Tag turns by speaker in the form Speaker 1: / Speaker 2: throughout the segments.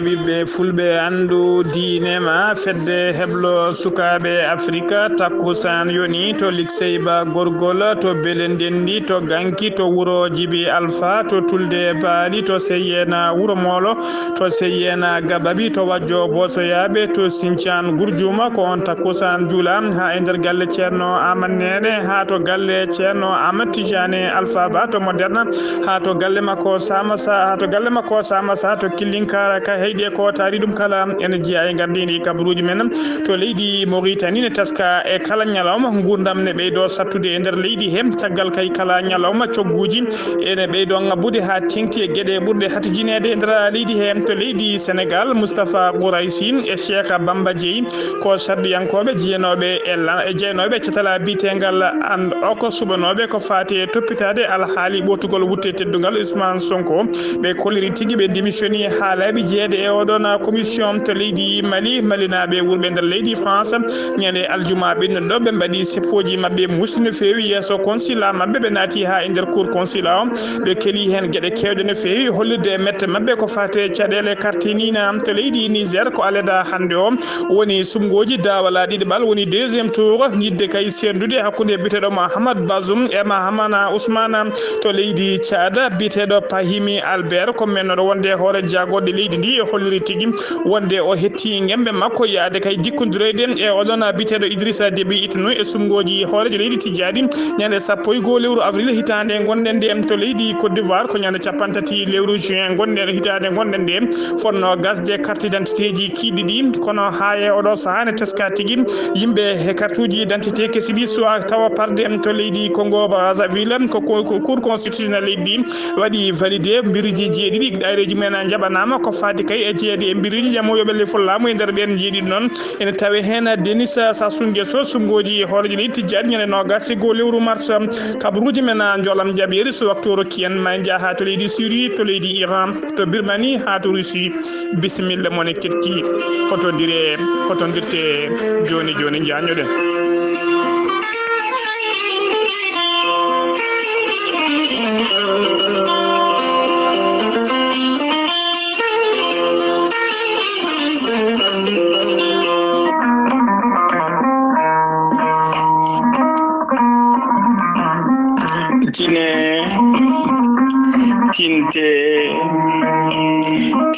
Speaker 1: ɓiɓɓe fulɓe andu diinema fedde heblo sukaɓe afrique takkusan yoni to likseyba gorgol to belendendi to ganki to wuro djibi alpha to tulde baali to seyena wuro molo to seyena gababi to wajjo bosoyaɓe to sinchan gurjuma ko on takkusan juula ha e nder galle ceerno amannene ha to galle ceerno amad tijane alpha ba to moderne ha to galle makko samasa ha to galle makko samasa to killinkara ka heyde ko taari ɗum kala ene jeeya e gardini kabaruji men to leydi Mauritanie ne taska e kala ñalawma gurdam ne ɓeydo sattude e nder leydi he caggal kay kala ñalawma cogguji ene ɓeydo ngabbude ha tengti e gueɗe ɓurde hatujinede e nder leydi he to leydi Sénégal Moustapha Bouraysi e Cheikh Bamba Dièye ko sardiyankoɓe jeenoɓe e jeenoɓe catala bitegal and oko subanoɓe ko fati toppitade alhaali ɓotugol wutte teddugal Ousmane Sonko ɓe kolliri tigui ɓe démissioni ha laaɓi jeede e oɗon commission to leydi Mali malinaɓe wurɓe nder leydi France ñande aljuma ɓenno ɗo ɓe mbaɗi sippoji mabɓe musde no fewi yesso consulat mabɓe ɓe naati ha e nder cour consulat o ɓe keeli hen gueɗe kewɗe no fewi hollirde mette mabɓe ko fate caɗele kartinina to leydi Niger ko aleda hande o woni sumgoji dawala ɗiɗiɓal woni deuxiéme tour yidde kay sendude hakkude biteɗo Mahamad Bazoum e Mahamana Ousmane to leydi Thiada biteɗo Pahimi Albert ko mennoɗo wonde hoore jagoɗe leydi ndi e holliri tigui wonde o hetti gembe makko yaade kay dikkodirede e oɗon biteɗo Idrissa Déby Itno e sumgoji hoorejo leydi Tidjadi ñande 1 lewru avril hitande gonɗen nde to leydi Côte d'Ivoire ko ñande 30 lewru juin gonɗen hitande gonɗen nde fonno gasde carte d'identité ji kiɗɗi ɗi kono ha e oɗo saaha ne teska tigui yimɓe he carte uji d'identité kesiɗi soit tawa parde to leydi Congo Brazzaville ko cour constitutionnel leydi waɗi validé biriji jeeɗiɗi ɗayreji men jaɓanama ko fati kay e jeede e biriji jamoyoɓe le fullamu e nder ɓen jeeɗiɗi noon ene tawe hen Denis Sassou Nguesso sumgoji hoorejo leydi Tidjadi ñande 21 lewru mars kabaruji men jolam jaɓiri so waktu rokki en ma jaaha to leydi Syrie to leydi Iran to Birmanie ha to Russie bisimilla mone ketki kotodirte joni joni jañoɗen.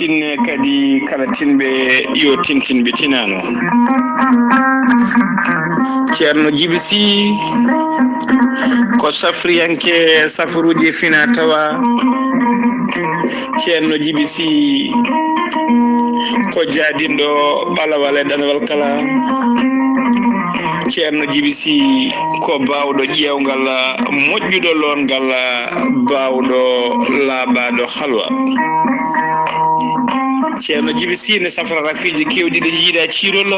Speaker 1: tinne kadi kala tinɓe yo tintinɓe tinano ceerno Djiby Sy ko safriyanke safaruji fina tawa ceerno Djiby Sy ko jaadinɗo ɓalawal e ɗanawal kala ceerno Djiby Sy ko bawɗo ƴewgal moƴƴuɗo longal bawɗo laaɓaɗo halwa ceerno Djiby Sy ne safra rafiji kewɗi ɗe jiiɗa ciirol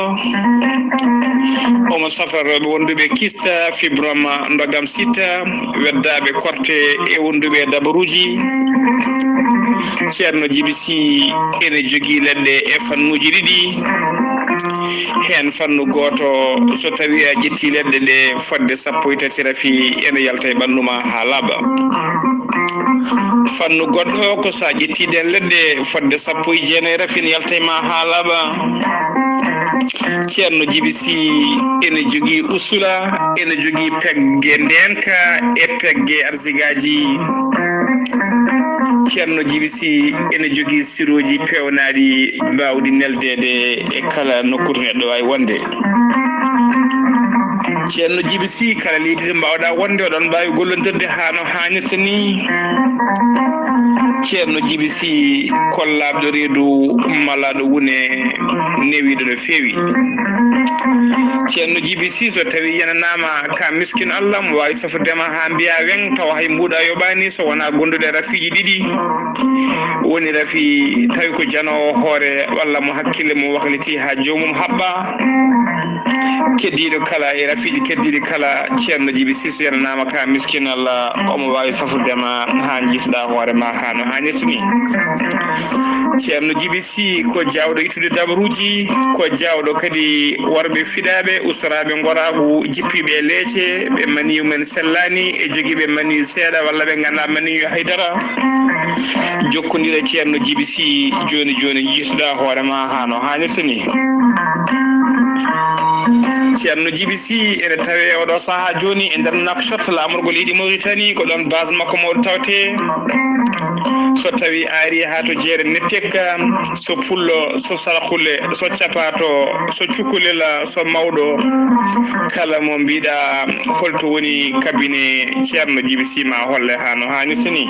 Speaker 1: omo safraɓe wonduɓe kista fibroma ndogam sitta weddaɓe korte e wonduɓe dabaruji ceerno Djiby Sy ene jogui leɗɗe e fannuji ɗiɗi hen fannu goto so tawi a ƴetti leɗɗe ɗe fodde 13 rafi ene yalta e ɓannuma ha laaɓa fannu goɗɗo ko sa ƴettiɗen leɗɗe fodde 19 rafi ene yalta e ma ha laaɓa ceerno Djiby Sy ene jogui usula ene jogui pegge ndenka e pegge arsigaji ceerno Djiby Sy ene jogui siroji pewnaɗi mbawɗi neldede e kala nokkuto neɗɗo wawi wonde ceerno Djiby Sy kala leydi to mbawɗa wonde oɗon mbawi gollodirde ha no hannirta ni ceerno Djiby Sy kollaɓɗo reedu malaɗo wone newiɗo no fewi ceerno Djiby Sy so tawi yananama ka miskin Allah mo wawi safudema ha mbiya wen tawa hay mbuɗa yoɓani so wona gonduɗe rafiji ɗiɗi woni rafi tawi ko janowo hoore walla mo hakkille mo wahliti ha jomum haɓɓa keddiɗo kala e rafiji keddiɗi kala ceerno Djiby Sy so yananama ka miskin Allah omo wawi safudema ha jifɗa hoorema ha no hannirta ni ceerno Djiby Sy ko jawɗo ittude dabaruji ko jawɗo kadi worɓe fiɗaɓe usraɓe goragu jippiɓe leece ɓe maniyu men sellani e joguiɓe maniyu seeɗa walla ɓe ganda maniyu haydara jokkondira ceerno Djiby Sy joni jisuɗa hoorema hano hannirtani ceerno Djiby Sy ene tawe oɗo saaha joni e nder Nouakchott lamorgo leydi Mauritanie ko ɗon base makko mawɗo tawte so tawi ari ha to jeere nettekka so pullo so sarkule so capato so cukulela so mawɗo kala mo mbiɗa holto woni cabinet ceerno Djiby Sy ma holle hano hannirtani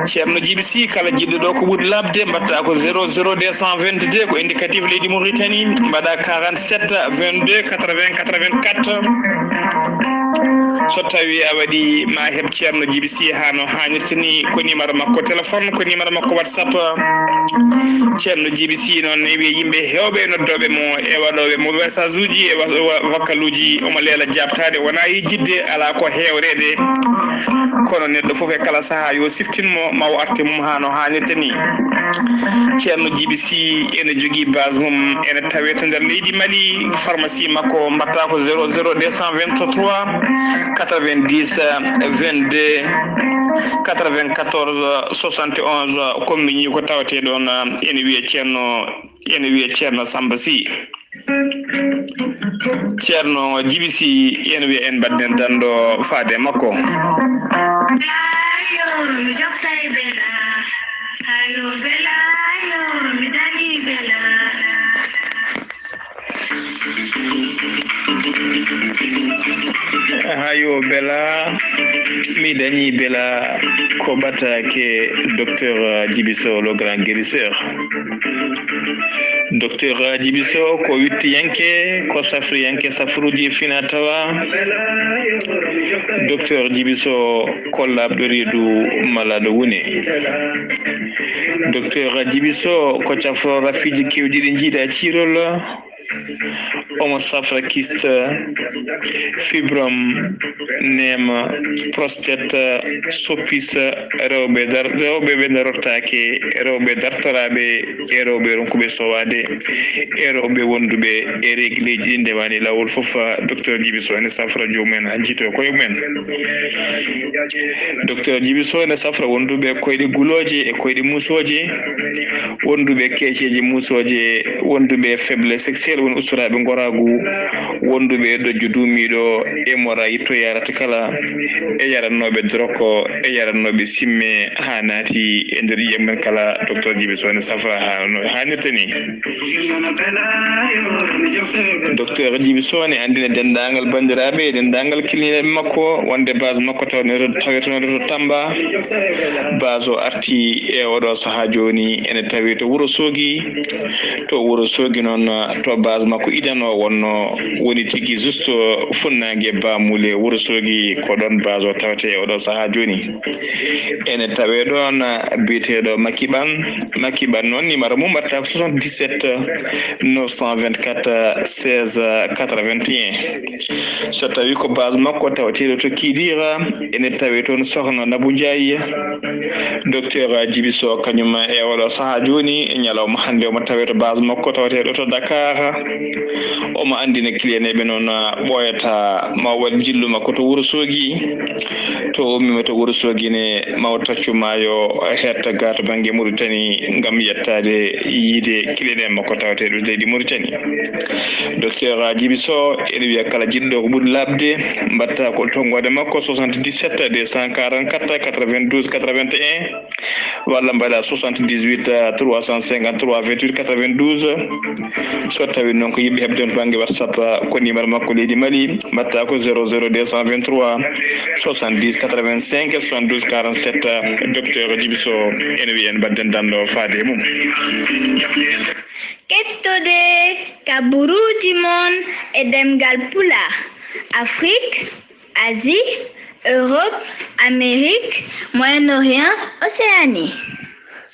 Speaker 1: ceerno Djiby Sy kala jiɗɗo ɗo ko ɓuuri labde mbatta ko 00222 ko indicatif leydi Mauritanie mbaɗa 47 22 80 84 so tawi a waɗi ma heɓ ceerno Djiby Sy hano hannirtani ko numéro makko téléphone ko numéro makko WhatsApp ceerno Djiby Sy noon e wiye yimɓe hewɓe noddoɓe mo e waɗoɓe mo message uji e wakkaluji omo leela jabtade wona yijidde ala ko hewrede kono neɗɗo foof e kala saaha yo siftinmo mawo arte mum hano hannirtani ceerno Djiby Sy ene jogui base mum ene tawe to nder leydi Mali pharmacie makko mbatta ko 00223 90 22 94 71 commune ko tawte ɗon ene wiye ceerno Samba Sy ceerno Djiby Sy ene wiya en badden dando faade makko hayo bela mi dañi bela ko batake docteur Djiby Sow le grand guérisseur docteur Djiby Sow ko witti yanke ko safri yanke safruji fina tawa docteur Djiby Sow ko labdo reedu malade woni docteur Djiby Sow ko cafro rafiji kewdi ɗi jiida cirol omo safra kyste fibrom nema prostate soppis rewɓe ɓe darotake rewɓe dartoraɓe e rewɓe ronkuɓe sowade e rewɓe wonduɓe e régleji ɗi ndewani lawol foof docteur Djiby Sow ene safra jomumen ha jiito koye mumen docteur Djiby Sow ene safra wonduɓe koyɗe guloje e koyɗe musoje wonduɓe keeceji musoje wonduɓe faible sexuel woni usturaɓe goragu wonduɓe dojju dumiɗo e mora yitto yarata kala e yarannoɓe droko e yarannoɓe simme ha naati e nder yiyam men kala docteur Djiby Sow ne safra hannirtani docteur Djiby Sow ne andina dendagal bandiraɓe dendagal kilinaɓe makko wonde base makko tawetonoɗo to Tamba base o arti e oɗo saaha joni ene tawi to Wourossogui noon to base makko idano wonno woni tigui juste funnague bamule Wourossogui ko ɗon base o tawete e oɗo saaha joni ene tawe ɗon biteɗo Makiban noon numéro mum mbatta ko 77 924 16 81 so tawi ko base makko tawateɗo to Kidira ene tawe toon sohna Nabou Ndiaye docteur Djiby Sow kañum e oɗo saaha joni e ñalawma hande omo tawe to base makko tawateɗo to Dakar omo andina clieneɓe noon ɓoyata ma waɗ jillu makko to Wourossogui to ummima to Wourossogui ne maw taccumayo hetta ga to banggue Mauritanie gam yettade yiide clieneɓe makko tawateɗo leydi Mauritanie docteur Djiby Sow ene wiya kala jiɗɗo ko ɓuuri labde mbatta ko tonggode makko 77 244 92 81 walla mbaɗa 78 353 28 92 so tawi noon ko yimɓe heɓde on banggue WhatsApp ko numéro makko leydi Mali mbatta ko 00223 70 85 72 47 docteur Djiby Sow ene wiya en badden dando faade mum
Speaker 2: kettode kaburuji mon e demgal pula Afrique, Asie, Europe, Amérique, Moyen-Orient, Océanie.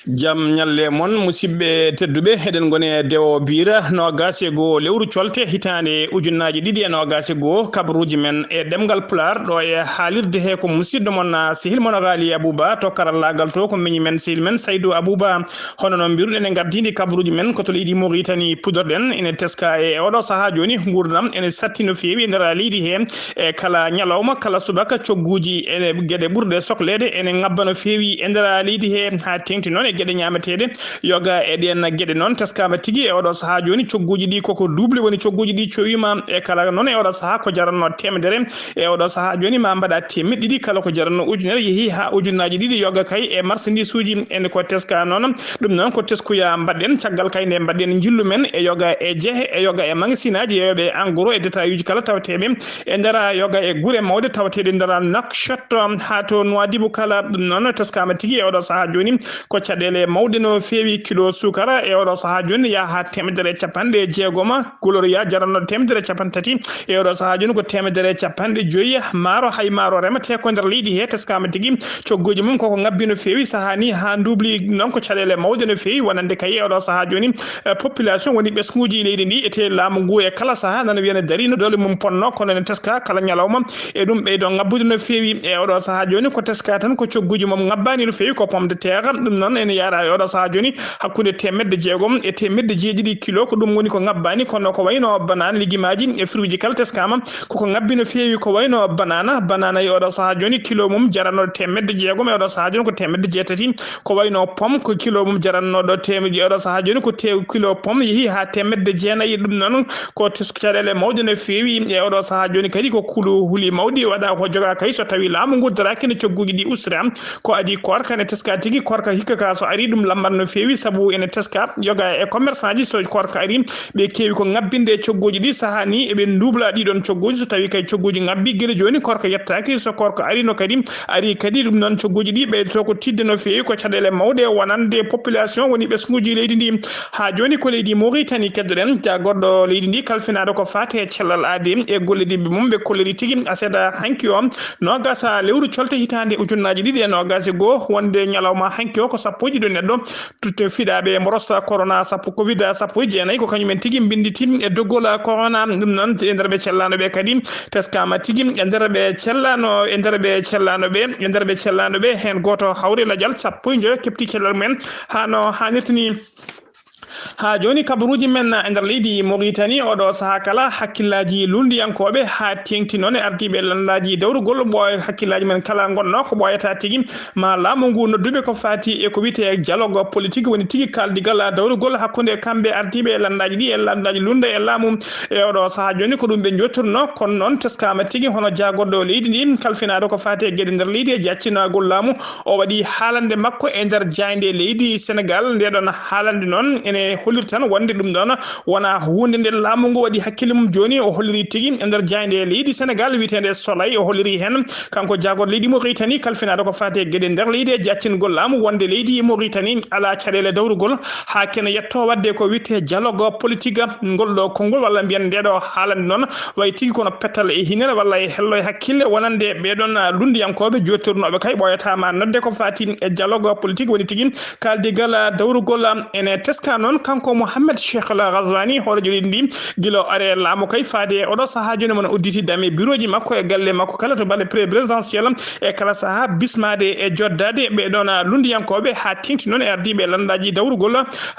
Speaker 1: jam nyalle mon musibbe tedduɓe eɗen goni e dewo bira nogas e goo lewru colte hitande ujunnaji ɗiɗi e nogas e goo kabaruji men e ɗemgal pular ɗo e haalirde he ko musidɗo mon sehil mon gali abouba to karallagal to ko miñi men sehil men saydou abouba hono noon mbiruɗen e gardidi kabaruji men koto leydi Mauritanie pudorɗen ene teska e oɗo saaha joni gurdam ene satti no fewi e nder leydi he e kala ñalawma kala subaka cogguji ene gueɗe ɓurɗe sohlede ene ngabba no fewi e nder leydi he ha tengti noon gueɗe ñametede yoga e ɗen gueɗe noon teskama tigui e oɗo saaha joni cogguji ɗi koko double woni cogguji ɗi cowima e kala noon e oɗo saaha ko jaranno temedere e oɗo saaha joni ma mbaɗa temedde ɗiɗi kala ko jaranno ujunere yeehi ha ujunnaji ɗiɗi yoga kay e marchandise uji ene ko teska noon ɗum noon ko teskuya mbaɗɗen caggal kay nde mbaɗɗen jillu men e yoga e jeehe e yoga e magasin aji yeyoɓe en gros e détail uji kala tawateɓe e nder yoga e guure mawde tawateɗe nder Nouakchott ha to Nouadhibou kala ɗum noon teskama tigui e oɗo saaha joni ko caɗele mawde no fewi kilo sukara e oɗo saaha joni yaha temedere capanɗe jeegoma gloria jaranno temedere capantati e oɗo saaha joni ko temedere capanɗe joyyi maaro hay maaro remete ko nder leydi he teskama tigui cogguji mum koko ngabbi no fewi sahani ha dubli noon ko caɗele mawde no fewi wonande kay e oɗo saaha joni population woni ɓesguji leydi ndi ete laamu ngu e kala saaha nana wiyane darino dole mum ponno kono ne teska kala ñalawma e ɗum ɓeydo ngabbude no fewi e oɗo saaha joni ko teska tan ko cogguji mum ngabbani no fewi ko pomme de terre ɗum noon ene yara e oɗo saaha joni hakkude temedde jeegom e temedde jeeɗiɗi kilo ko ɗum woni ko ngabbani kono ko wayno banane ligimaji e fruit ji kala teskama koko ngabbi no fewi ko wayno banana e oɗo saaha joni kilo mum jaranno temedde jeegom e oɗo saaha joni ko temedde jeetati ko wayno pomme ko kilo mum jarannoɗo temedde oɗo saaha joni ko kilo pomme yeehi ha temedde jeenayyi ɗum noon ko caɗele mawde no fewi e oɗo saaha joni kadi ko kulu huuli mawɗi waɗa ko joga kay so tawi laamu ngu daraki ne cogguji ɗi usra ko adi korka ne teska tigui korka hikka ka so ari ɗum lambat no fewi saabu ene teska yoga e commerçant ji so korka ari ɓe kewi ko ngabbinde cogguji ɗi sahani eɓe dubla ɗiɗon cogguji so tawi kay cogguji ngabbi guila joni korka yettaki so korka ari no kadi ari kadi ɗum noon cogguji ɗi ɓeydoto ko tidde no fewi ko caɗele mawɗe wonande population woni ɓesguji leydi ndi ha joni ko leydi Mauritanie keddoɗen ja goɗɗo leydi ndi kalfinaɗo ko fate e cellal aade e gollediɓe mum ɓe kolleri tigui aseeda hanki o nogas lewru colte hitande ujunnaji ɗiɗi e nogas e goho wonde ñalawma hanki o ko sappo e ɗiɗo neɗɗo tutte fiɗaɓe morosa corona sappo covid sappo e jeenayyi ko kañumen tigui binditi e doggol corona ɗum noon e nder ɓe cellanoɓe kadi teskama tigui e nder ɓe cellanoɓe hen goto hawri ladial sappo e joyo kepti cellal men hano hannirtini ha joni kabaruji men e nder leydi Mauritanie oɗo saaha kala hakkillaji lundiyankoɓe ha tengti noon e ardiɓe landaji dawrugol ɓooya hakkillaji men kala gonno ko ɓoyata tigui ma laamu ngu nodduɓe ko fati e ko wiyete dialogue politique woni tigui kaldigal dawrugol hakkude kamɓe ardiɓe landaji ɗi e landaji lunda e laamu e oɗo saaha joni ko ɗum ɓe jottorno kono noon teskama tigui hono jagorɗo leydi ndi kalfinaɗo ko fati e gueɗe nder leydi e jaccinagol laamu o waɗi haalande makko e nder jayde leydi Sénégal ndeɗon haalande noon ene hollir tan wonde ɗum ɗon wona hunde nde laamu ngu waɗi hakkille mum joni o holliri tigui e nder jayde leydi Sénégal witende Soleil o holliri hen kanko jagor leydi Mauritanie kalfinaɗo ko fate gueɗe nder leydi e jaccingol laamu wonde leydi Mauritanie ala caɗele dawrugol ha kene yetto wadde ko wiyete dialogue politique ngol ɗo konngol walla mbiyen ndeɗo haalande noon way tigui kono pettal e hinere walla e hello e hakkille wonande ɓeɗon lundiyankoɓe jottornoɓe kay ɓoyatama nodde ko fati e dialogue politique woni tigui kaldigal dawrugol ene teska noon kanko Mohamed Cheikh Al Ghazouani hoore joni ndi gilo are laamu kay faade oɗo saaha joni mon udditidame bureau ji makko e galle makko kala to balle présidentiel e kala saaha bismade e joddade ɓeɗon lundiyankoɓe ha tengti noon e ardiɓe landaji dawrugol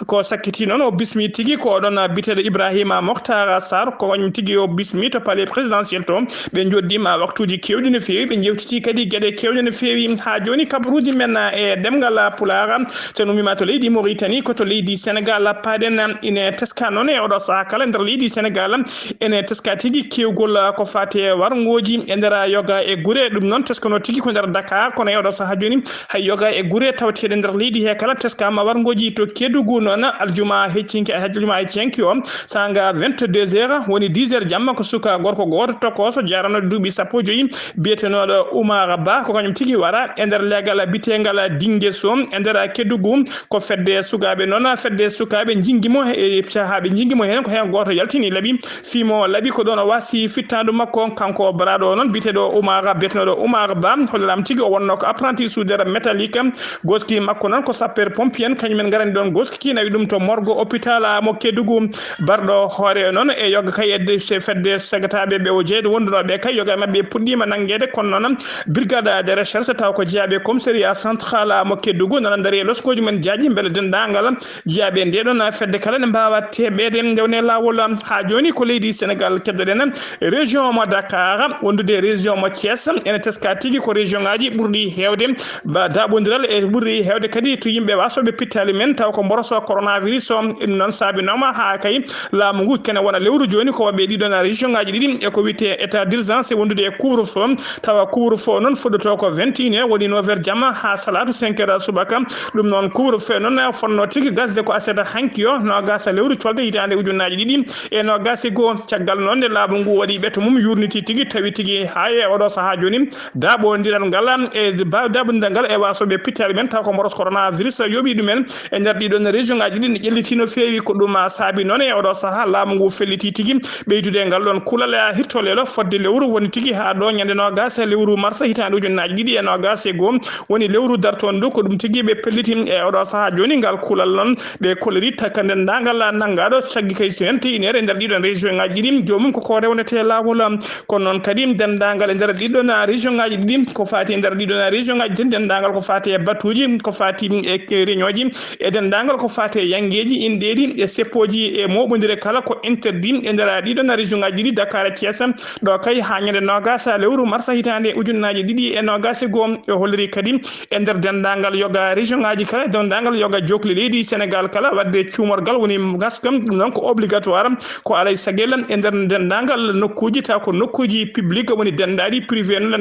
Speaker 1: ko sakkiti noon o bismi tigui ko oɗon biteɗo Ibrahima Mokhtar Sarr ko wañum tigui o bismi to palais présidentiel to ɓe joddima waktuji kewɗi no fewi ɓe jewtiti kadi gueɗe kewɗe no fewi ha joni kabaruji men e ɗemgal Pulaar to numima to leydi Mauritanie ko to leydi Sénégal paɗen ine teska noon e oɗo saaha kala nder leydi Sénégal ene teska tigui kewgol ko fate wargoji e nder yoga e guure ɗum noon teskano tigui ko nder Dakar kono e oɗo saaha joni hay yoga e guure tawateɗe nder leydi he kala teskama wargoji to Kédougou noon aljuma heccinki o sanga 22h woni 10h jamma ko suka gorko goto tokoso jarano duuɓi sappo e joyyi biyetenoɗo Oumar Ba ko kañum tigui wara e nder leegal bitegal Dinguesso e nder Kédougou ko fedde sukaɓe noon fedde sukaɓe jingimo e sahabe jingimo hen ko hen goto yaltini labi fimo labi ko don wasi fittandu makko kanko brado non bitedo Oumar betnodo Oumar Bam hollam tigi o wonno ko apprenti soudeur métallique goski makko non ko sapeur pompier kanyumen garani don goski nawi dum to morgo hôpital mo Kédougou bardo hoore non e yoga kay edde fedde sagatabe be o jeede wondunobe kay yoga mabbe puddima nangede kon non brigade de recherche taw ko jiabe commissariat central mo Kédougou non ndari loskoji men jaaji bele dendangal jiabe ndedon fedde kala ne mbawa tebede ndewne lawol ha joni ko leydi Sénégal keddoden région mo Dakar wondude région mo Thiès ene teska tigi ko région ngaji burdi hewde ba dabondiral e burdi hewde kadi to yimbe wasobe pitali men taw ko mboroso coronavirus non sabi noma ha kay laamu ngu kene wona lewru joni ko wabe didon région ngaji didi e ko wiete état d'urgence wondude couvre-feu tawa couvre-feu non foddoto ko 21 woni 9h jamma ha salatu 5h subaka dum non couvre-feu non fonno tigi gasde ko aseda hankio no gasa lewru tolde hitande ujunnaaji didi e no gasi go tiagal non de laamu ngu wadi beto mum yurniti tigi tawi tigi haye odo saha joni dabo ndiral ngala e dabo ngal e wasobe pitali men taw ko moros coronavirus yobi dumen e nder didon région ngaji didi jellitino fewi ko duma saabi non e odo saha laamu ngu felliti tigi beytude ngal don kulala hirtolelo fodde lewru woni tigi ha do nyande no gasa lewru mars hitande ujunnaaji didi e no gasa go woni lewru darton do ko dum tigi be pelliti e odo saha joni ngal kulal non be koleri takande dangal nangado caggi kay senti inere nder didon région ngaji didi jomum ko rewnete lawol kon non kadi dendangal e nder didon région ngaji didi ko fati nder didon région ngaji dendangal ko fati e batuji ko fati e réunioji e dendangal ko fati e yangeji indeedi e seppoji e mobondire kala ko interdit e nder didon région ngaji didi Dakar Thiès do kay ha nyande nogasa lewru marsa hitande ujunnaaji didi e nogase gom e holri kadi e nder dendangal yoga région ngaji kala dendangal yoga jokli leydi Sénégal kala wadde cuumorgal woni gaskam non ko obligatoire ko alay sagel e nder dendangal nokkuji taw ko nokkuji public woni dendadi privé no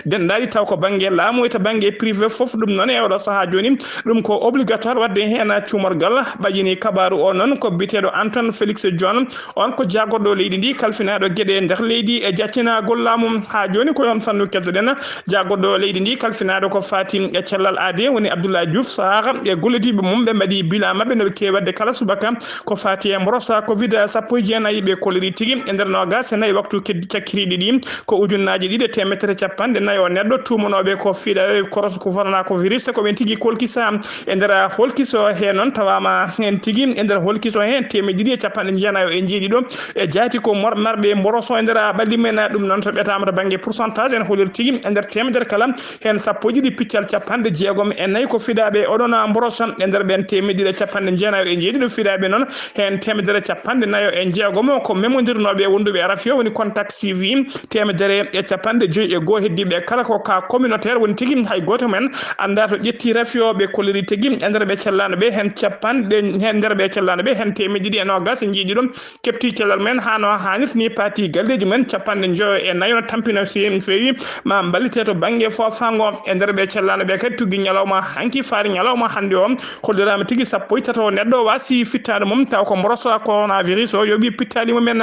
Speaker 1: dendadi taw ko bange laamu e to bange privé fof dum non e odo saha joni dum ko obligatoire wadde hena cuumorgal bajini kabaru o non ko bitedo Antoine Félix John on ko jagodo leydi ndi kalfinado gede nder leydi e jaccina gollamu ha joni ko yon fannu keddoden jagodo leydi ndi kalfinado ko Fatim e cellal ade woni Abdoulaye Diouf Sahara e golletibe mum be madi bila mabbe no kewade kala subaka ko fati e mbrosa covid sappo jeenayi be koleri tigi e nder no gas nayi waktu cakkiridi di ko ujunnaaji dide temetere capande nayo neddo tumunobe ko fiida koros ko fanana ko virus ko ben tigi kolkisa e nder holkiso he non tawama hen tigi e nder holkiso hen temedidi e capande jeenayo e jeedi do e jaati ko marbe mboroso e nder balli men dum non to betama bangi pourcentage en holir tigi e nder temedere kala hen sappo jidi piccal capande jeegom e nayi ko fidabe odona mboroso e nder ben temedidi capande jeenayo e jeedi do fidabe non hen temedere capande nayo e jeegom ko memodirnobe wondube rafio woni contact CV temedere e capande joyi e go heddibe kala ko ka communautaire woni tigi hay goto men anda to jetti rafio be koleri tigi e nder be cellano be hen capande hen nder be cellano be hen temedidi e no gas jiidi dum kepti cellal men hano hanit ni parti galleji men capande joyo e nayo tampina fewi ma balite to bange fofango e nder be cellano be kadi tugi nyalawma hanki faari nyalawma hande o holdirama tigi sappo tato neddo wasi fittade mum taw ko mboroso coronavirus o yobi pittali mumen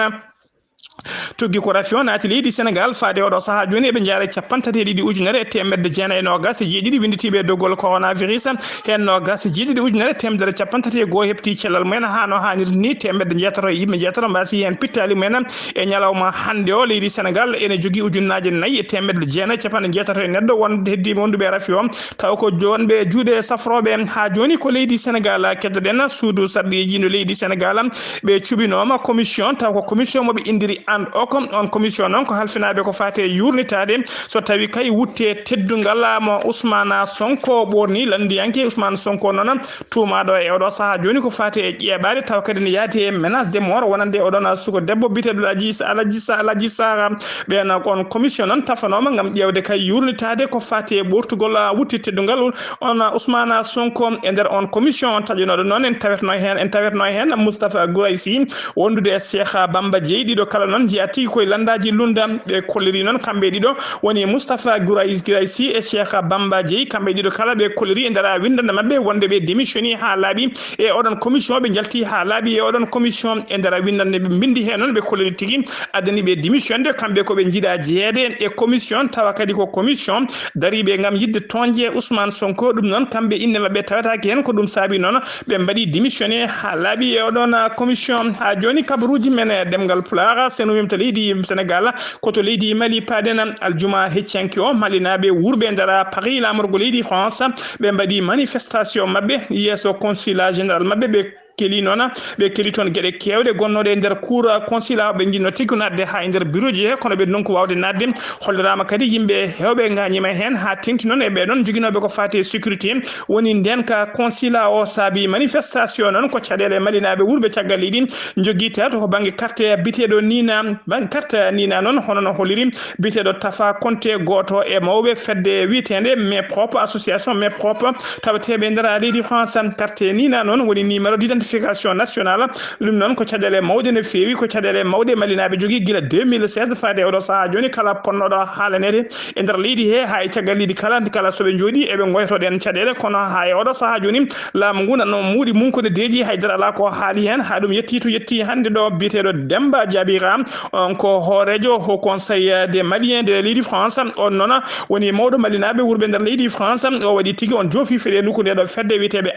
Speaker 1: tuggi ko rafion naati leydi Sénégal faade odo saha joni e be jaare capantati didi ujunere temedde jeena e no gas jeedi winditibe dogol coronavirus hen no gas jeedi ujunere temedde capantati go hepti cellal men hano hanir ni temedde jetoro yimbe jetoro mbasi hen pittali men e nyalawma hande o leydi Sénégal ene jogi ujunnaaje nayi e temedde jeena capande jetoro neddo wonde heddi wondube rafion taw ko jonbe juude safrobe ha joni ko leydi Sénégal keddoden suudu sardeji no leydi Sénégal be cubinoma commission taw ko commission mo be indiri and on commission non ko halfinabe ko fate yurnitade so tawi kay wutte teddungal mo Ousmane Sonko borni landiyanke Ousmane Sonko non tumado e odo saha joni ko fate e jeebaade taw kadi ne yati e menace de mort wonande odona suko debbo bitedo alaji sara be na on commission non tafanoma ngam ƴewde kay yurnitade ko fate bortugol wutte teddungal on Ousmane Sonko e nder on commission tajinodo non en tawetno hen Moustapha Gourayssi wondude Cheikh Bamba Dièye do kala non jiati koy landaji lunda be koliri non kambe dido woni Mustafa Guiraissi e Cheikh Bamba Dièye kambe dido kala be koliri e ndara windande mabbe wonde be démissioni ha laabi e odon commission be jalti ha laabi e odon commission e ndara windande be bindi he non be koliri tigi adani be démission de kambe ko be jida jeede e commission tawa kadi ko commission daribe ngam yidde tonje Ousmane Sonko dum non kambe inde mabbe tawata hen ko dum saabi non be mbadi démissionné ha laabi e odon commission ha joni kabruji men demgal pulaar seno wimta leydi Sénégal koto leydi Mali padena aljuma heccanki o malinabe wurbe ndara Paris lamorgo leydi France be mbadi manifestation mabbe yeso consulat général mabbe be keli nona be keli ton gede kewde gonnode der cour consulat be jinno tigunade ha der bureau je kono be non ko wawde nadde hollirama kadi yimbe hewbe ngani ma hen ha tinti non e be don jiginobe ko fati sécurité woni den ka consulat o sabi manifestation non ko cadele malinabe wurbe caggal lidin jogita to ko bangi carte bitedo nina bangi carte nina non hono holiri bitedo tafa konte goto e mawbe fedde witende mes propres association mes propres tawtebe ndara leydi France carte nina non woni numéro d'identification nationale lum non ko cadele mawde ne fewi ko cadele mawde malinabe jogi gila 2016 faade odo sa joni kala ponnodo halanede e der leydi he hay caggalidi kala sobe jodi e be ngoyto den cadele kono hay odo sa joni la nguna no mudi mun ko de deji hay der ala ko haali hen ha dum yetti hande do bitedo Demba Jabira on ko horejo ho conseil des Maliens de leydi France on nona woni mawdo malinabe wurbe der leydi France o wadi tigi on jofi fele nuko de do fedde witebe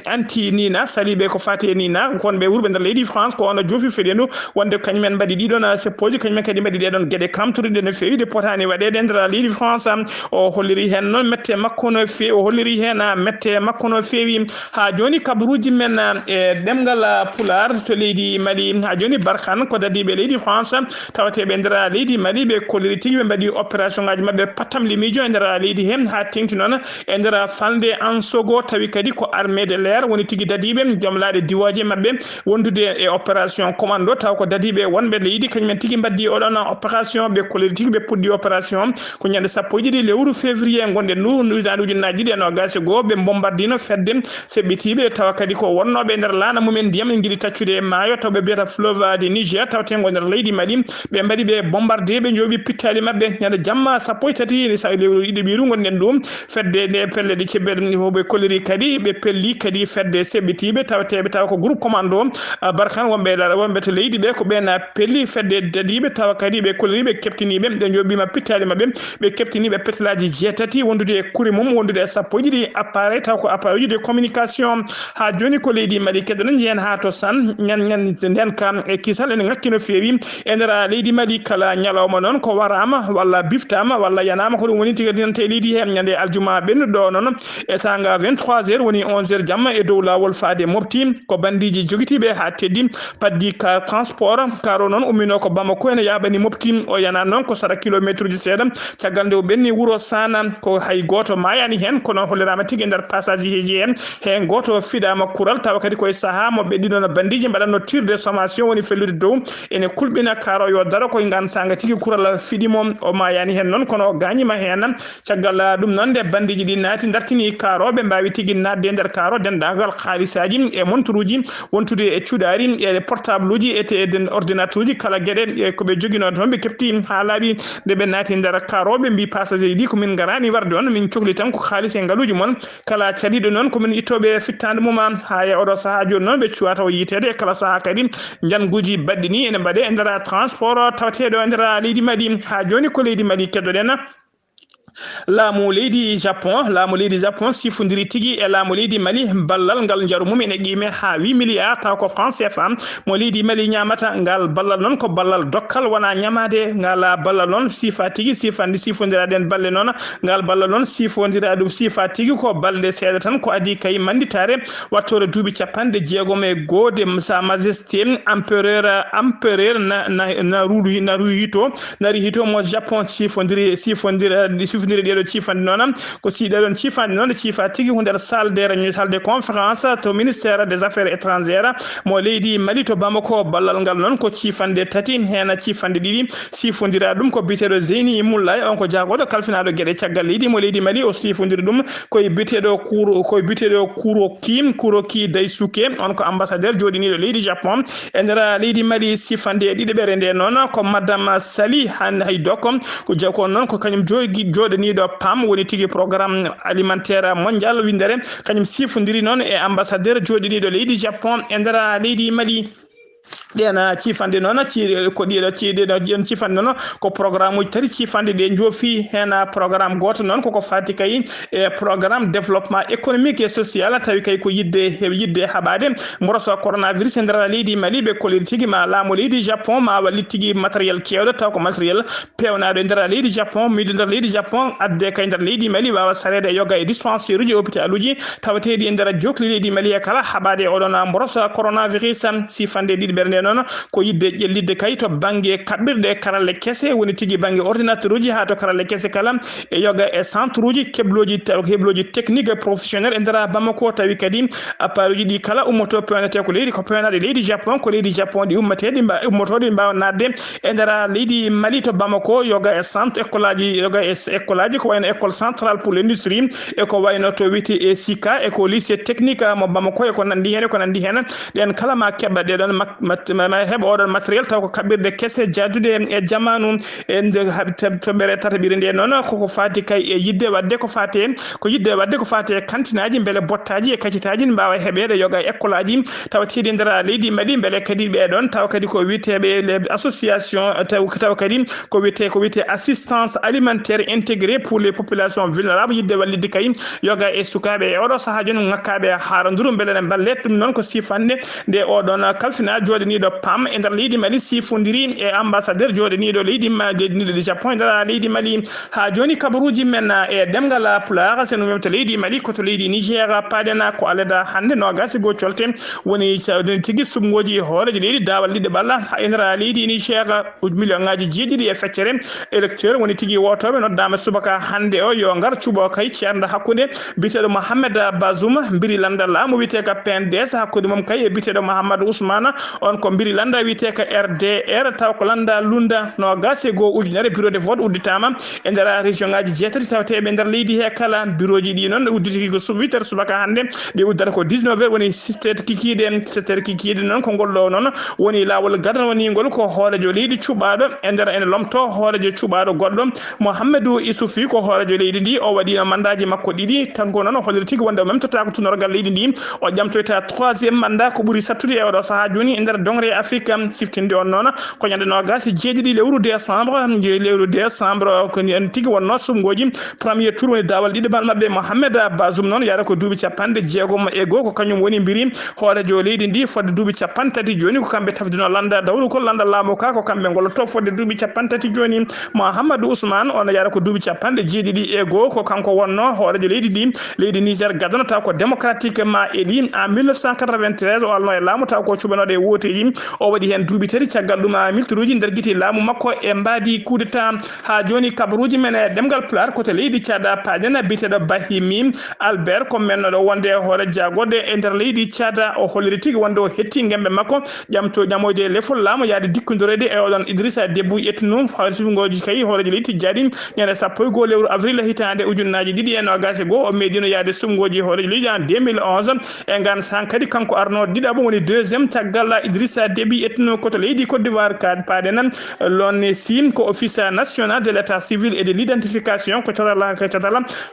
Speaker 1: anti nina salibe ko fati nina kon be wurbe der leydi France ko on jofi fele nu wonde kanymen badi dido na se poji kanymen kadi badi de don gede kamtude ne fewi de potani wade den der leydi France o holliri hen non mette makko no fewi o holliri hen mette makko no fewi ha joni kabruji men e demgal pular to leydi Mali ha joni barkan ko dadi be leydi France tawate be ndara leydi Mali be koliri tigi be mbadi opération ngaji mabbe patam limijo e ndara leydi hem ha tingti non e ndara falde ansogo tawi kadi ko armée de l'air woni tigi dadibe jomlaade diwaje mabbe wondude e opération commando taw ko dadibe wonbe leydi kanymen tigi mbaddi odon opération be koliri tigi be puddi opération ko nyande sappoji lewru février gonde nuudanuji najide no gase go be bombardino fedde sebitibe taw kadi ko wonnobe nder lana mumen ndiyam ngidi taccude maayo taw be biata fleuve de Niger tawte nder leydi Mali be mbadi be bombarder be jobi pittali mabbe nyande jamma sappo tati ni sa lewru ide biru gonden dum fedde de pelle de cebbe be koliri kadi be pelli kadi fedde sebitibe tawtebe taw ko groupe commando barkan wonbe to leydi be ko be na pelli fedde dadibe taw kadi be koliri be keptinibe de jobi ma pittali mabbe be keptinibe petlaji jetati wondude kuri mum wondude sappo di appareil taw ko appareil de communication ha joni ko leydi Mali kedon jen ha to san nyan den kam e kisal en ngakkino fewi e ndara leydi Mali kala nyalawma non ko warama walla biftama walla yanama ko dum woni tigati te leydi hem nyande aljuma ben do non e sanga 23h woni 11h jamma e dow lawol faade mofti ko bandiji jogitibe ha teddi paddi ka transport karo non umino ko Bamako en yabani mofti o yana non ko sara kilometre ji sedam cagande o benni wuro sana ko hay goto mayani hen kono hollirama tigi ndar passage ji hen goto fidama kural taw kadi koy saha mo be didon bandiji mbadanno tir de sommation woni fellude dow ene kulbina karo yo daro koy ngan sanga tigi kural fidimo o mayani hen non kono gañima hen caggal dum non de bandiji di nati dartini karo be mbawi tigi nadde der karo dendagal khalisaji e monturuji wontude e ciudari e portable uji e den ordinateur uji kala gede ko be jogino don be kepti ha laabi de be nati der karo be mbi passager di ko min garani warde on min cogli tan ko khalis e ngaluji mon kala cadido non ko min itobe fittande muma ha ya odo saha joni non be ciwata o yitede kala saha kadi janguji baddini ene bade e ndara transport tawtedo e ndara leydi Mali ha joni ko leydi Mali keddoden laamu leydi Japon sifondiri tigi e laamu leydi Mali ballal ngal jaru mum ene qime ha 8 milliards taw ko France CFA mo leydi Mali nyamata ngal ballal non ko ballal dokkal wana nyamade ngala ballal non sifa tigi sifondiraden balle non ngal ballal non sifondira dum sifa tigi ko balde seeda tan ko adi kay manditare wattore duubi capande jeegom e gode sa majesté empereur na ruhito mo Japon sifondira sifodiri ɗeɗo cifande noon ko siɗa ɗon cifande noon cifa tigi nder salle de conférence to ministère des affaires étrangères mo leydi Mali to Bamako ballal ngal noon ko cifande tati hen cifande ɗiɗi sifodira ɗum ko biteɗo Zeyni Moulay on ko jagoɗo kalfinaɗo gueɗe caggal leydi mo leydi Mali o sifodiri ɗum koye biteɗo Kuroki Daisuke on ko ambassadeur joɗiniɗo leydi Japon e nder leydi Mali sifande ɗiɗi ɓere nde noon ko madame Sali Haydoko ko jako noon ko kañum joɗaniɗo PAM woni tigui programme alimentaire mondial windere kañum sifodiri noon e ambassadeur joɗiniɗo leydi Japon e nder leydi Mali ɗena cifande noon ko ɗiɗo cifande noon ko programme uji tati cifande ɗe joofi hen programme goto noon koko fati kay e programme développement économique et social tawi kay ko yidde haɓade moroso coronavirus e nder leydi Mali ɓe koliri tigui ma laamu leydi Japon ma walli tigui matériel kewɗo taw ko matériel pewnaɗo e nder leydi Japon miido nder leydi Japon adde kay nder leydi Mali wawa sarede e yoga e dispensaire uji hôpital uji tawateɗi e nder jokli leydi Mali e kala haɓade oɗon moroso coronavirus sifande ɗiɗi ɓernde noon ko yidde ƴellidde kay to banggue kaɓɓirɗe karalle kese woni tigui banggue ordinateur uji ha to karalle kese kala e yoga e centre uji hebloji technique professionnel e nder Bamako tawi kadi appareil uji ɗi kala ummoto pewnete ko pewnaɗe leydi Japon ko leydi Japon ɗi ummotoɗe mbawa nadde e nder leydi Mali to Bamako yoga e centre école aji ko wayno école centrale pour l'industrie e ko wayno to wiyete e Sika e ko lycée technique mo Bamako e ko nandi hen ɗen kala ma keɓɓa ɗeɗon heɓa oɗon matériel taw ko kaɓɓirɗe kese jaddude e jamanu e toɓɓere tataɓire nde noon koko fati kay e yidde wadde ko fati e kantinaji beele bottaji e kacitaji mbawa heɓede yoga e école aji tawateɗi nder leydi Mali beele kadi ɓeɗon taw kadi ko witeɓe les association taw kadi ko wite assistance alimentaire intégrée pour les populations vulnérables yidde wallidde kay yoga e sukaɓe e oɗo saaha joni ngakkaɓe haraduru beele ne balle ɗum noon ko sifande nde oɗon kalfina joɗaniɗo PAM e nder leydi Mali sifodiri e ambassadeur joɗaniɗo leydi Japon e nder leydi Mali ha joni kabaruji men e demgal Pulaar sen wemta leydi Mali koto leydi Niger paadena ko aleda hande nogasi go colte woni tigui sumgoji hooreji leydi dawal ɗiɗi ɓalla e nder leydi Niger million ngaji jeeɗiɗi e feccere électeur woni tigui wotoɓe noddama subaka hande o yo ngar cuuɓo kay ceerno hakkude biteɗo Mohamed Bazoum mbiri landa laamu wiyete ka PNDS hakkude mom kay e biteɗo Mahamadou Ousmane on ko mbiri landa wiyete ka RDR taw ko landa lunda nogasi go ujunere bureau de vote udditama e nder région ngaji jeetati tawateɓe nder leydi he kala bureau ji ɗi noon udditi ko 8h subaka hande ɗi uddata ko 19h woni settete kikiɗe noon ko ngol ɗo noon woni lawol gadana woni ngol ko hoorejo leydi cuɓaɗo e nder ene lomto hoorejo cuɓaɗo goɗɗo Mouhamadou Isoufi ko hoorejo leydi ndi o waɗino mandaji makko ɗiɗi tan ko noon o holliri tigui wonde o memtata ko tunorgal leydi ndi o ƴamtoyta 3e mandat ko ɓuuri sattude e oɗo saaha joni e nder dongre Afrique siftinde on noon ko ñande nogasi jeeɗiɗi lewru décembre ko en tigui wonno sumgoji premier tour woni dawal ɗiɗi bal mabɓe Mohamed Bazoum noon yara ko duuɓi 50 ko kañum woni mbiri hoorejo leydi ndi fodde duuɓi 50 joni ko kamɓe tafdino landa dawru ko landa laamu ka ko kamɓe golloto fodde duuɓi 50 joni Mouhamadou Ousmane on yara ko duuɓi 70 ko kanko wonno hoorejo leydi Niger gadanotaw ko démocratiquement élu en 1993 o alno e laamu taw ko cuɓanoɗe e woteji o waɗi hen duuɓi tati caggal ɗum miltoruji nder guite laamu makko e mbadi coup d'état ha joni kabaruji men e demgal Pulaar koto leydi Tchad paadena biteɗo Bahimi Albert ko mennoɗo wonde hoore jagode e nder leydi Tchad o holliri tigui wonde o hetti gembe makko ƴamoyde lefol laamu yaade dikkodorede e oɗon Idrissa Déby Itnou hawrisugoji kay hoorejo leydi Tijjani ñande 1 lewru avril hitande ujunnaji ɗiɗi e nogasi goho o meeɗino yaade sumgoji hoorejo leydi en 2011 e ngan san kadi kanko arno ɗiɗaɓo woni deuxiéme caggal Idrissa Déby Itnou koto leydi Côte d'Ivoire kad paadena lonne sim ko office national de l'état civil et de l'identification ko totala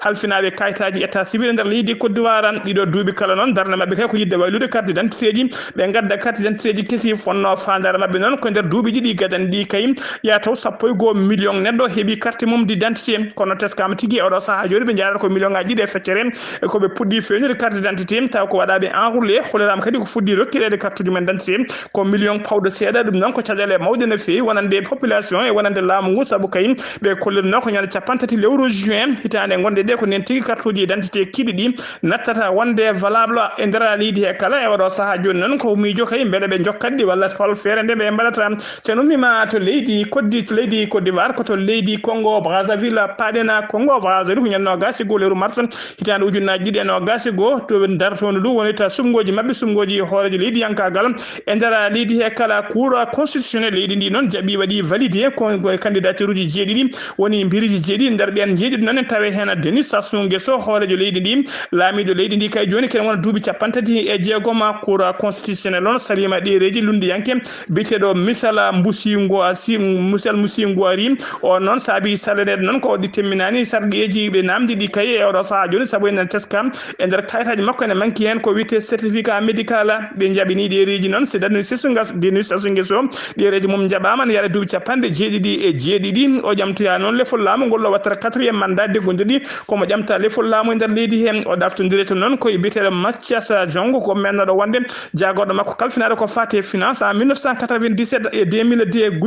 Speaker 1: halfinaɓe kayitaji état civil nder leydi Côte d'Ivoire ɗiɗo duuɓi kala noon darde mabɓe kay ko yidde waylude carte d'identité ji ɓe gadda carte d'identité ji kesi fonno fandare mabɓe noon ko nder duuɓi ɗiɗi gadani ɗi kay ya taw 1 million neɗɗo heeɓi carte mum d'identité kono teskama tigui oɗo saaha joni ɓe jarata ko million ngaji ɗiɗi e feccere koɓe puɗɗi fewnude carte d'identité taw ko waɗaɓe enroulé holirama kadi ko fuɗɗi rokkirede carte uji men d'identité ko million pawde seeɗa ɗum noon ko caɗele mawde no feewi wonande population e wonande laamu ngu saabu kayi ɓe kollirno ko ñande 30 lewru juin hitande gonde ɗe ko nen tigui carte uji d'identité kiɗi ɗi nattata wonde valable e nder leydi he kala e oɗo saaha joni noon ko miijo kayi beele ɓe jokkatɗi walla hol feere nde ɓe mbaɗata sen ummima to leydi Côte d'Ivoire koto leydi Congo Brazzaville paɗena Congo Brazzaville ko ñande nogas e 2 lewru mars hitande ujunnaji ɗiɗi e nogas e 1 to dartono ɗum wonita sumgoji mabɓe sumgoji hoorejo leydi yankagal e nder leydi he kala cour constitutionnel leydi ndi noon jaaɓi waɗi validé ko candidature uji jeeɗiɗi woni biriji jeeɗiɗi nder ɓen jeeɗiɗi noon en tawe hen Denis Sassou Nguesso hoorejo leydi ndi laamiɗo leydi ndi kay joni kene wona duuɓi 36 cour constitutionnel on salima ɗereji lundiyanke biteɗo misala musal musingoari o noon saabi salanede noon ko ɗi temminani sarɗiyeji ɓe namdi ɗi kay e oɗo saaha joni saabu en teskam e nder kayitaji makko ene manki hen ko wiyete certificat médical ɓe jaɓini ɗereji noon c'est Denis Sassou Nguesso ɗereji mum jaɓama ne yaɗa duuɓi 77 o ƴamtoya noon lefol laamu ngol o wattata 4e mandat deggodirɗi komo ƴamta lefol laamu e nder leydi hen o ɗaftodiri to noon koye biteɗo Mathias Jongo ko mennoɗo wonde jagoɗo makko kalfinaɗo ko fate finance en 1997 et 2002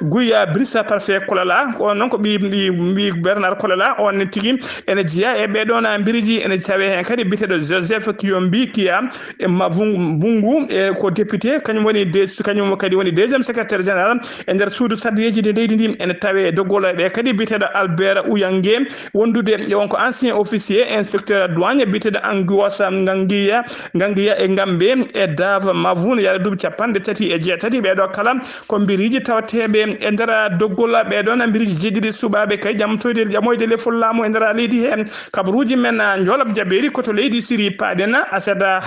Speaker 1: Guy Brice Parfait Kolala on noon ko ɓi Bernard Kolala on tigui ene jeeya e ɓeɗon biriji ene tawe hen kadi biteɗo Joseph Kiyombi Kiya e Mavungu e ko député kañum kadi woni deuxiéme secrétaire général e nder suudu sardiyeji de leydi ndi ene tawe doggoloɓe kadi biteɗo Albert Ouyangue wondude wonko ancien officier inspecteur douane biteɗo Anguosa Ganguiya e Ngambe e Dave Mavoun yaɗa duuɓi 36 ɓeɗo kala ko biriji tawateɓe e nder doggol ɓeɗon biriji jeeɗiɗi suɓaɓe kay ƴamoyde lefol laamu e nder leydi hen kabaruji men jolab jaɓeri koto leydi Syrie paɗena aseda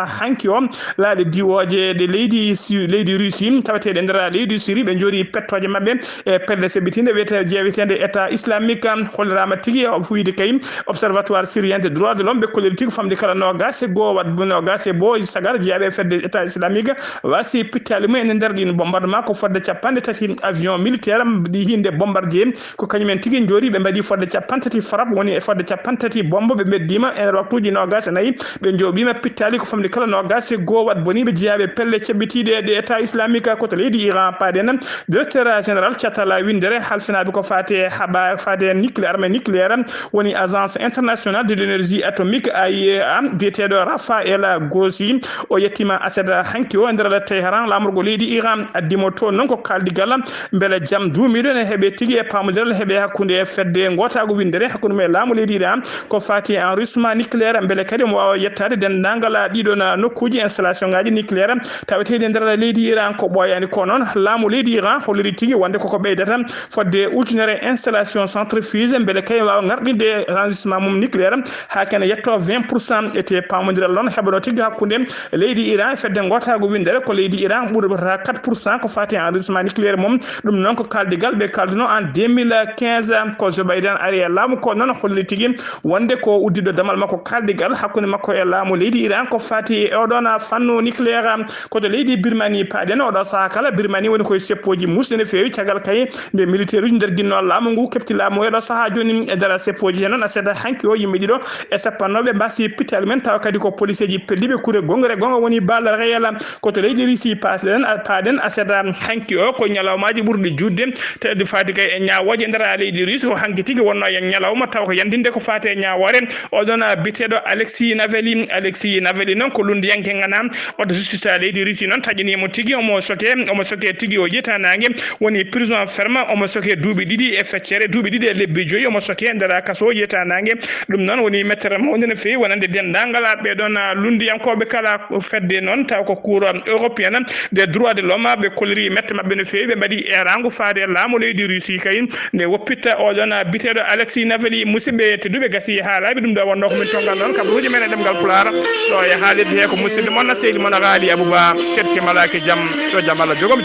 Speaker 1: hanki o laaɗe diwoje ɗe leydi Russie tawateɗe e nder leydi Syrie ɓe jori pettoje mabɓe e pelle seɓɓitinde wiyetede état islamique hollirama tigui fuyde kay observatoire syrien de droit de l'homme ɓe kolliri tigui famde kala nogas e 2 sagar jeeyaɓe fedde état islamique wasi pittali mumen e nder ɗin bombardement ko fodde 30 avion militaire ɗi hinde bombardier ko kañumen tigui jori ɓe mbaɗi fodde 30 frappe woni e fodde 30 bombe ɓe beddima e waktuji nogas e 4 ɓe jooɓima pittali ko famde kala nogas e 1 boniɓe jeeyaɓe pelle ceɓɓitiɗe ɗe état islamique koto leydi Iran paɗen directeur général Thiatala Windere halfinaɓe ko fate armée nucléaire woni agence internationale de l'énergie atomique AIEA biyeteɗo Rafael Grossi o yettima aseda hanki o e nder Téhéran lamorgo leydi Iran addimo to noon ko kaldigal beele jaam duumiɗo ne heeɓe tigui e pamodiral heeɓe hakkude fedde gotago windere hakkude me laamu leydi Iran ko fati enrichissement nucléaire beele kadi mo wawa yettade dendagal ɗiɗon nokkuji installation ngaji nucléaire taweteɗe nder leydi Iran ko ɓoyani ko noon laamu leydi Iran holliri tigui wonde koko ɓeydata fodde ujunere installation centrifuge beele kay wawa ngarɗinde enrichissement mum nucléaire ha kene yetto 20% ete pamodiral noon heɓano tigui hakkude leydi Iran fedde gotago windere ko leydi Iran ɓurata 4% ko fati enrichissement nucléaire mum ɗum noon ko kaldigal ɓe kalduno en 2015 ko Joe Biden ari e laamu ko noon holliri tigui wonde ko uddiɗo damal makko kaldigal hakkude makko e laamu leydi Iran ko fati e oɗon fannu nucléaire koto leydi Birmanie paɗen oɗo saaha kala Birmanie woni koye seppoji musɗe no fewi caggal kay nde militaire uji nder guinno laamu ngu kepti laamu eɗo saaha joni e nder seppoji he noon aseeda hanki o yimɓe ɗiɗo e sappannoɓe mbasi pittali men tawa kadi ko police ji pelliɓe kuure gongre gonga woni bal réel koto leydi Russie paɗen aseeda hanki o ko ñalawmaji ɓurɗi judde tedde fati kay e ñawoje e nder leydi Russie ko hanki tigui wonno yen ñalawma taw ko yandinde ko fate e ñawore oɗon biteɗo Alexei Navalny noon ko lundiyanke ngana oto justice leydi Russie noon taƴinimo tigui omo soke tigui o yetanangue woni prison ferme omo soke duuɓi ɗiɗi e feccere duuɓi ɗiɗi e lebbi joyyi omo soke nder kaso yetanangue ɗum noon woni mettere mawde no fewi wonande dendagal ɓeɗon lundiyankoɓe kala fedde noon taw ko cour européenne des droits de l'homme ɓe kolliri mette mabɓe no fewi ɓe mbaɗi erangu faade laamu leydi Russie kay nde woppitta oɗon biteɗo Alexei Navalny musidɓe tedduɓe gasi ha laaɓi ɗum ɗo wonno ko min tongal noon kabaruji men e ɗemgal Pulaar ɗo e haalirde he ko musidɗo moon sehli moon Ghali Abouba ketke malaki jaam ɗo jaam Allah jogom